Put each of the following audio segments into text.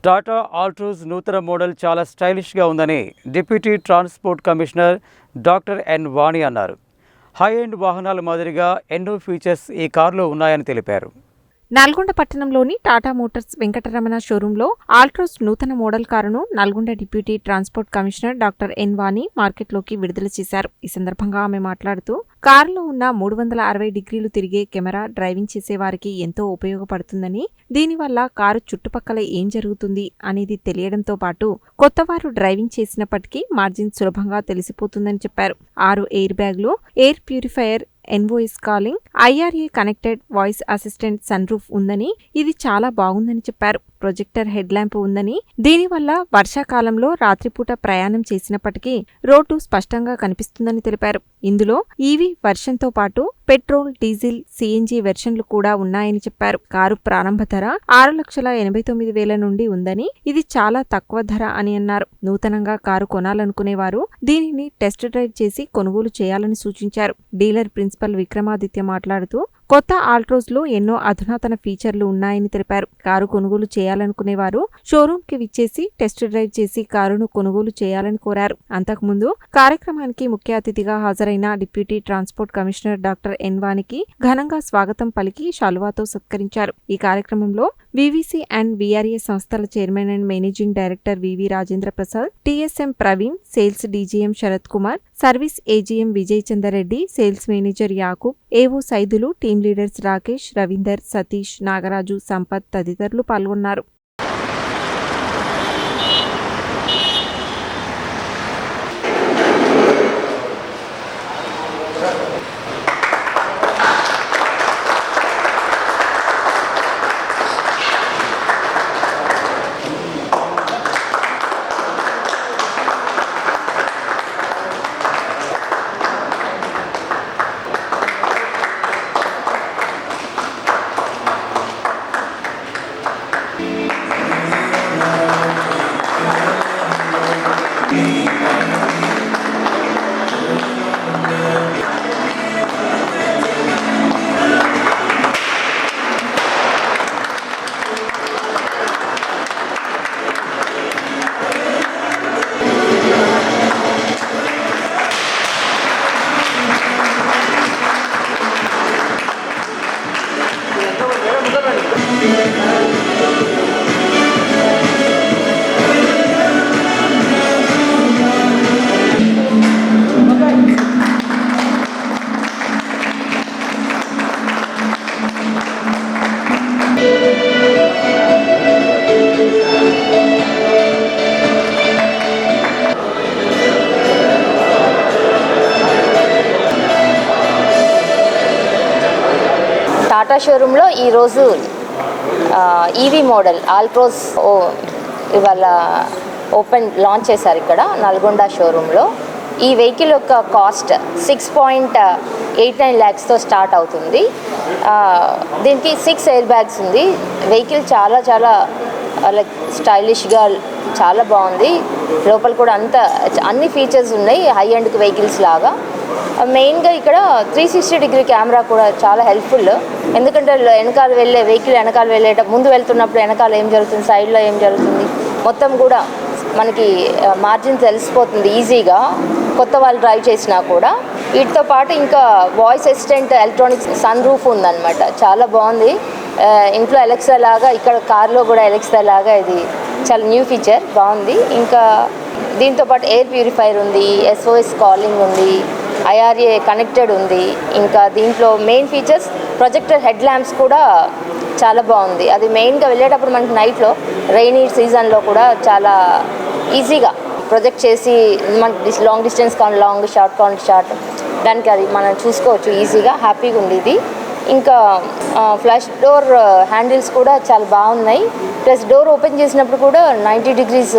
Tata Altroz నూతన model చాలా స్టైలిష్గా ఉందని deputy transport commissioner doctor N Vani అన్నారు. హై ఎండ్ వాహనాల మాదిరిగా ఎన్నో ఫీచర్స్ ఈ కారులో ఉన్నాయని తెలిపారు. నల్గొండ పట్టణంలోని టాటా మోటార్స్ వెంకటరమణ షోరూంలో ఆల్ట్రోస్ నూతన మోడల్ కారును Nalgonda deputy transport commissioner doctor N Vani మార్కెట్లోకి విడుదల చేశారు. ఈ సందర్భంగా ఆమె మాట్లాడుతూ కారులో ఉన్న 360 డిగ్రీలు తిరిగే కెమెరా డ్రైవింగ్ చేసేవారికి ఎంతో ఉపయోగపడుతుందని, దీనివల్ల కారు చుట్టుపక్కల ఏం జరుగుతుంది అనేది తెలియడంతో పాటు కొత్తవారు డ్రైవింగ్ చేసినప్పటికీ మార్జిన్ సులభంగా తెలిసిపోతుందని చెప్పారు. 6 ఎయిర్ బ్యాగ్లు, ఎయిర్ ప్యూరిఫైయర్, ఎన్వాయిస్ calling, IRA connected voice assistant sunroof ఉందని, ఇది చాలా బాగుందని చెప్పారు. ప్రొజెక్టర్ హెడ్ ల్యాంప్ ఉందని, దీనివల్ల వర్షాకాలంలో రాత్రిపూట ప్రయాణం చేసినప్పటికీ రోడ్డు స్పష్టంగా కనిపిస్తుందని తెలిపారు. ఇందులో ఈవీ వెర్షన్తో పాటు పెట్రోల్, డీజిల్, CNG వెర్షన్లు కూడా ఉన్నాయని చెప్పారు. కారు ప్రారంభ ధర 6,89,000 నుండి ఉందని, ఇది చాలా తక్కువ ధర అని అన్నారు. నూతనంగా కారు కొనాలనుకునేవారు దీనిని టెస్ట్ డ్రైవ్ చేసి కొనుగోలు చేయాలని సూచించారు. డీలర్ ప్రిన్సిపల్ విక్రమాదిత్య మాట్లాడుతూ కొత్త ఆల్ట్రోస్లో ఎన్నో అధునాతన ఫీచర్లు ఉన్నాయని తెలిపారు. కారు కొనుగోలు చేయాలనుకునేవారు షోరూంకి విచ్చేసి టెస్ట్ డ్రైవ్ చేసి కారును కొనుగోలు చేయాలని కోరారు. అంతకుముందు కార్యక్రమానికి ముఖ్య అతిథిగా హాజరైన deputy transport commissioner doctor N వాణికి ఘనంగా స్వాగతం పలికి శాలువాతో సత్కరించారు. ఈ కార్యక్రమంలో VVC అండ్ VRA సంస్థల chairman and managing director VV Rajendra Prasad, TSM Praveen, sales DGM Sharath Kumar, service AGM Vijay Chander Reddy, sales manager Yakub, AO Saidulu, team leaders Rakesh, Ravinder, Satish, Nagaraju, Sampath తదితరులు పాల్గొన్నారు. టాటా షోరూంలో ఈరోజు ఈవీ మోడల్ ఆల్ట్రోస్ ఇవాళ లాంచ్ చేశారు ఇక్కడ నల్గొండ షోరూంలో. ఈ వెహికల్ యొక్క కాస్ట్ 6.89 lakhsతో స్టార్ట్ అవుతుంది. దీనికి 6 ఎయిర్ బ్యాగ్స్ ఉంది. వెహికల్ చాలా చాలా లైక్ స్టైలిష్గా చాలా బాగుంది. లోపల కూడా అన్ని ఫీచర్స్ ఉన్నాయి హై ఎండ్ వెహికల్స్ లాగా. మెయిన్గా ఇక్కడ 360 డిగ్రీ కెమెరా కూడా చాలా హెల్ప్ఫుల్. ఎందుకంటే వెహికల్ ముందు వెళ్తున్నప్పుడు వెనకాల ఏం జరుగుతుంది, సైడ్లో ఏం జరుగుతుంది మొత్తం కూడా మనకి మార్జిన్ తెలిసిపోతుంది ఈజీగా, కొత్త వాళ్ళు డ్రైవ్ చేసినా కూడా. వీటితో పాటు ఇంకా voice assistant electronics sunroof ఉందన్నమాట. చాలా బాగుంది. ఇంట్లో ఎలక్సా లాగా ఇక్కడ కార్లో కూడా ఎలక్సా లాగా ఇది చాలా న్యూ ఫీచర్, బాగుంది. ఇంకా దీంతోపాటు ఎయిర్ ప్యూరిఫైయర్ ఉంది, SOS కాలింగ్ ఉంది, IRA కనెక్టెడ్ ఉంది. ఇంకా దీంట్లో main features projector head lamps కూడా చాలా బాగుంది. అది మెయిన్గా వెళ్ళేటప్పుడు మనకి నైట్లో రైనీ సీజన్లో కూడా చాలా ఈజీగా ప్రొజెక్ట్ చేసి మనకి లాంగ్ డిస్టెన్స్ కావాలి, లాంగ్ షార్ట్ దానికి అది మనం చూసుకోవచ్చు ఈజీగా. హ్యాపీగా ఉంది ఇది. ఇంకా ఫ్లాష్ డోర్ హ్యాండిల్స్ కూడా చాలా బాగున్నాయి. ప్లస్ డోర్ ఓపెన్ చేసినప్పుడు కూడా 90 degrees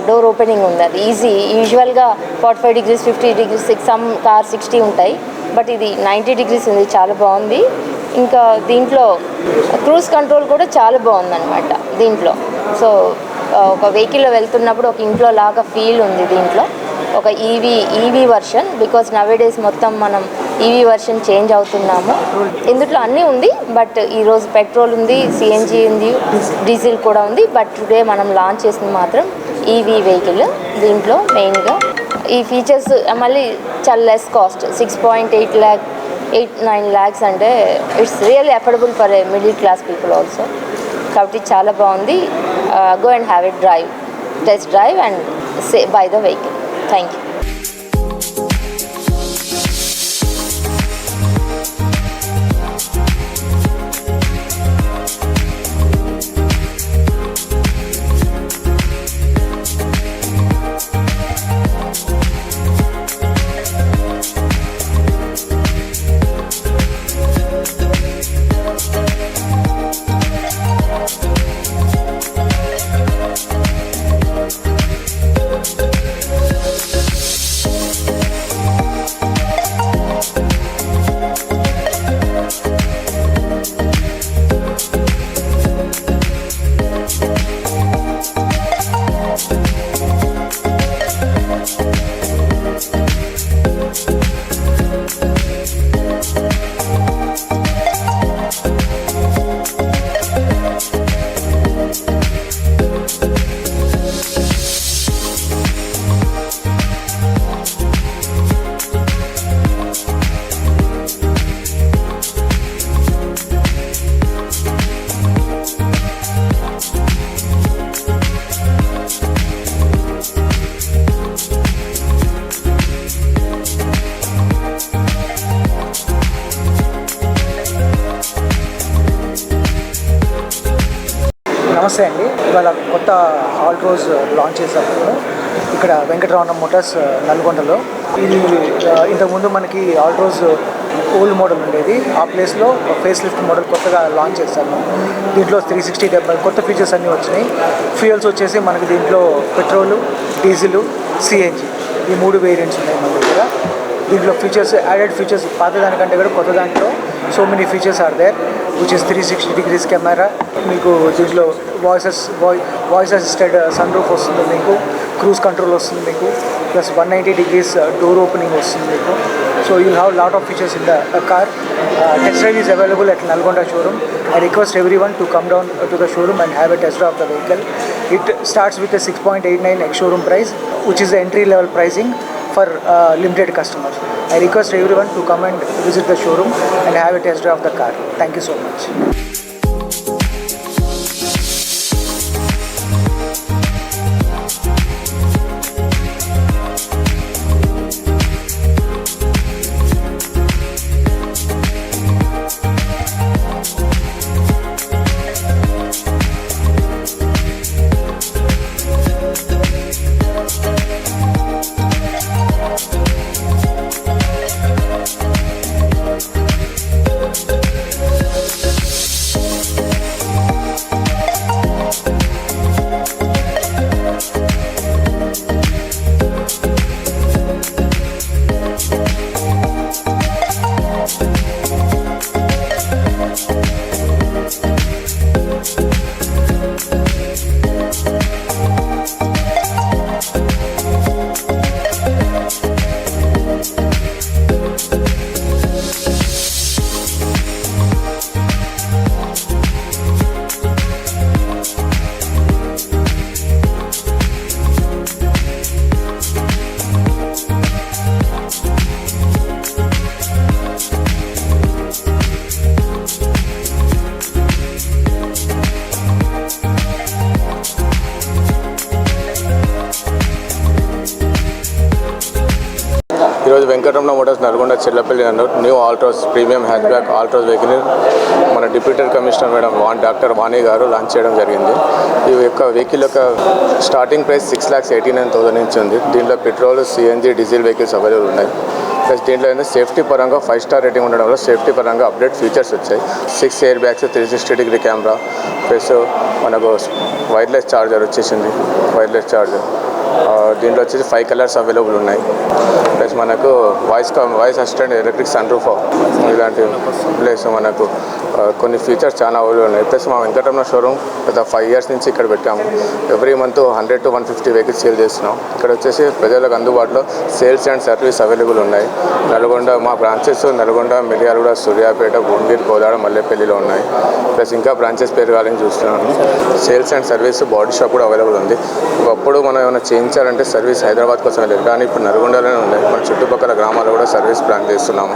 డోర్ ఓపెనింగ్ ఉంది. అది ఈజీ. యూజువల్గా 45 degrees, 50 degrees, సమ్ కార్ 60 ఉంటాయి, బట్ ఇది 90 degrees ఉంది. చాలా బాగుంది. ఇంకా దీంట్లో క్రూజ్ కంట్రోల్ కూడా చాలా బాగుందన్నమాట దీంట్లో. సో ఒక వెహికల్లో వెళ్తున్నప్పుడు ఒక ఇంట్లో లాగా ఫీల్ ఉంది దీంట్లో. ఒక ఈవీ వర్షన్, బికాజ్ నవేడేస్ మొత్తం మనం ఈవీ వర్షన్ చేంజ్ అవుతున్నాము. ఇందులో అన్నీ ఉంది, బట్ ఈరోజు పెట్రోల్ ఉంది, సిఎన్జి ఉంది, డీజిల్ కూడా ఉంది. బట్ టుడే మనం లాంచ్ చేసింది మాత్రం ఈవీ వెహికల్. దీంట్లో మెయిన్గా ఈ ఫీచర్స్ మళ్ళీ చాలా లెస్ కాస్ట్, 6.8 lakh 8-9 lakhs అంటే it's really affordable for a middle class people also. కాబట్టి చాలా బాగుంది. Go and have it drive, test drive and say by the vehicle. Thank you. నమస్తే అండి. ఇవాళ కొత్త ఆల్ట్రోజ్ లాంచ్ చేసాము ఇక్కడ వెంకటరమణ మోటార్స్ నల్గొండలో. ఇది ఇంతకుముందు మనకి ఆల్ట్రోజ్ ఓల్డ్ మోడల్ ఉండేది, ఆ ప్లేస్లో ఫేస్ లిఫ్ట్ మోడల్ కొత్తగా లాంచ్ చేస్తాము. దీంట్లో 360 కొత్త ఫీచర్స్ అన్నీ వచ్చినాయి. ఫ్యూయల్స్ వచ్చేసి మనకి దీంట్లో పెట్రోలు, డీజిల్, సిఎన్జి ఈ 3 వేరియంట్స్ ఉన్నాయి మన దగ్గర. దీంట్లో ఫీచర్స్, యాడెడ్ ఫీచర్స్ పాత దానికంటే కూడా కొత్త దాంట్లో so many features are there, which is 360 degrees camera. మీకు దీంట్లో వాయిస్ అసిస్టెడ్ సన్ రూఫ్ వస్తుంది, మీకు క్రూజ్ కంట్రోల్ వస్తుంది, మీకు ప్లస్ 190 degrees డోర్ ఓపెనింగ్ వస్తుంది మీకు. So you have lot of features in the car. Test drive is available at Nalgonda showroom. I request everyone to come down to the showroom and have a test drive of the vehicle. It starts with a 6.89 ex-showroom price, which is the entry-level pricing for limited customers. I request everyone to come and visit the showroom and have a test drive of the car. Thank you so much. ఈరోజు Venkataramana Motors Nalgonda Chellapalli అన్న new Altroz premium hatchback Altroz vehicle మన deputy commissioner madam doctor వాణి గారు launch చేయడం జరిగింది. ఈ యొక్క vehicle యొక్క starting price 6,89,000 నుంచి ఉంది. దీంట్లో petrol, CNG, diesel vehicles available ఉన్నాయి. ప్లస్ దీంట్లో ఏంటంటే సేఫ్టీ పరంగా 5 స్టార్ రేటింగ్ ఉండడం వల్ల సేఫ్టీ పరంగా అప్డేట్ ఫీచర్స్ వచ్చాయి. 6 airbags, 360 degree camera, plus మనకు వైర్లెస్ చార్జర్ వచ్చేసింది. వైర్లెస్ చార్జర్ దీంట్లో వచ్చేసి 5 కలర్స్ అవైలబుల్ ఉన్నాయి. ప్లస్ మనకు voice assistant, electric sunroof ఇలాంటి ప్లస్ మనకు కొన్ని ఫీచర్స్ చాలా అవైలబుల్ ఉన్నాయి. ప్లస్ మా వెంకటరమణ షోరూమ్ గత 5 ఇయర్స్ నుంచి ఇక్కడ పెట్టాము. Every month 100 to 150 vehicles sale చేస్తున్నాం. ఇక్కడ వచ్చేసి ప్రజలకు అందుబాటులో సేల్స్ అండ్ సర్వీస్ అవైలబుల్ ఉన్నాయి. నల్గొండ మా బ్రాంచెస్ నల్గొండ, మిర్యాలగూడ, సూర్యాపేట, భువనగిరి, కోదాడ, మల్లెపల్లిలో ఉన్నాయి. ప్లస్ ఇంకా బ్రాంచెస్ పెరగాలని చూస్తున్నాను. Sales and service body shop కూడా అవైలబుల్ ఉంది. ఒకప్పుడు మనం ఏమైనా చేయించాలంటే సర్వీస్ హైదరాబాద్ కోసం వెళ్ళేది, కానీ ఇప్పుడు నల్గొండలోనే ఉన్నాయి. మన చుట్టుపక్కల గ్రామాల్లో కూడా సర్వీస్ ప్లాన్ చేస్తున్నాము.